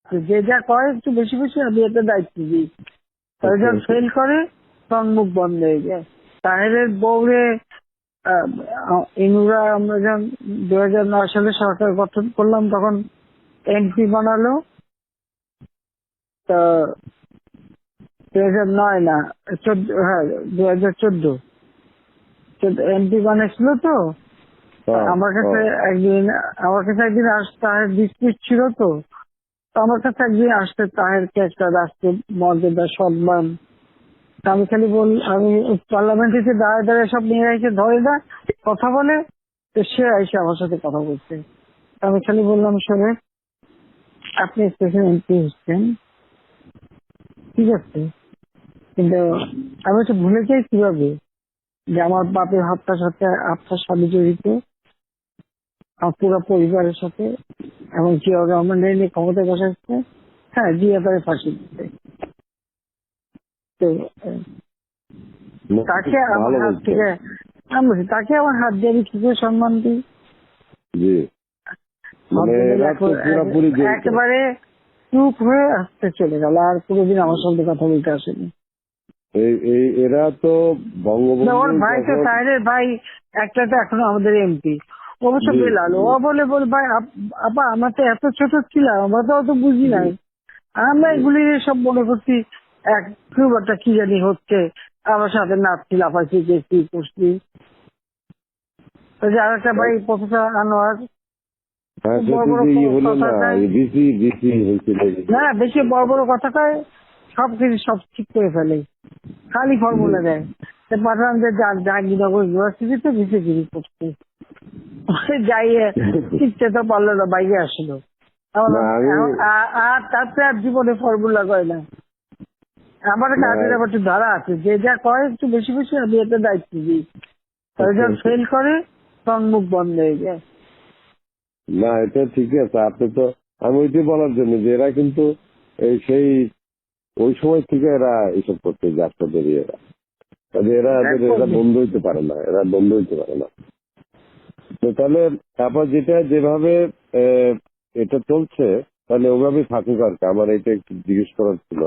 আছে, যে যা করে একটু বেশি বেশি আমি এতে দায়িত্ব দিই। তারা যখন ফেল করে তখন মুখ বন্ধ হয়ে যায়। তাহেরের বউরে ইনুরা আমরা যখন 2009 সালে সরকার গঠন করলাম তখন এমপি বানালো। তা 2009 না 14, হ্যাঁ 2014 এমপি বানাইছিল তো। আমার কাছে একদিন তাহের ডিসপিউট ছিল তো, আমার কাছে একদিন আসতে তাহেরকে একটা রাষ্ট্রের মর্যাদা সম্মান। আমি খালি আমি পার্লামেন্টে দাঁড়ায় দাঁড়ায় সব নিয়ে এসে ধরে না কথা বলে, তো সে এসে আমার সাথে কথা বলছে। আমি খালি বললাম, শোনে আপনি স্পেশাল এমপি হচ্ছেন ঠিক আছে, কিন্তু আমি তো ভুলে যাই কিভাবে যে আমার বাপের হত্যার সাথে আপনার স্বামী জড়িত, আমার পুরো পরিবারের সাথে, এবং জিয়া রহমান নিয়ে ক্ষমতায় বসাচ্ছে। হ্যাঁ, জিয়া তারে ফাঁসি দিচ্ছে। তো তাকে আমার হাত থেকে আমি বলছি, তাকে আমার হাত দিয়ে আমি কি করে সম্মান দিই? একেবারে চুপ হয়ে আসতে চলে গেল, আর কোনোদিন আমার সঙ্গে কথা বলতে আসেনি। এরা তো বঙ্গবন্ধু, ওর ভাই তো তাহেরের ভাই একটা তো এখনো আমাদের এমপি, অবশ্য বেলাল। ও বলে ভাই আপা আমরা তো এত ছোট ছিলাম, আমরা তো অত বুঝি নাই, আমরা এগুলি সব মনে করছি এক খুব একটা কি জানি হচ্ছে, আমার সাথে নাচছি, লাফাচ্ছি, গেছি, করছি। আর একটা ভাই প্রফেসর আনোয়ার বড় বড় কথা কয়, না বেশি বড় বড় কথা কয়, সবকিছু সব ঠিক করে ফেলে, খালি ফর্মুলা দেয়। পাঠান যে জাহাঙ্গীরনগর ইউনিভার্সিটিতে ভিসিগিরি করছে, যাইয়ে শিখতে তো পারলো না, বাইরে আসলো। আর তারপরে আর জীবনে ফর্মুলা কয় না। আমার কাজের আবার একটু ধারা আছে, যে যা করে একটু বেশি বেশি আমি এতে দায়িত্ব দিই। তারা যখন ফেল করে তখন মুখ বন্ধ হয়ে যায়। না, এটা ঠিক আছে। আপনি তো আমি ওইটাই বলার জন্য যে এরা কিন্তু সেই ওই সময় থেকে এরা এইসব করতে যাচ্ছে, এরা বন্ধ হইতে পারে না, তো তাহলে তারপর যেটা যেভাবে এটা চলছে তাহলে ওভাবেই থাকুক আর কি। আমার এটা একটু জিজ্ঞেস করার ছিল।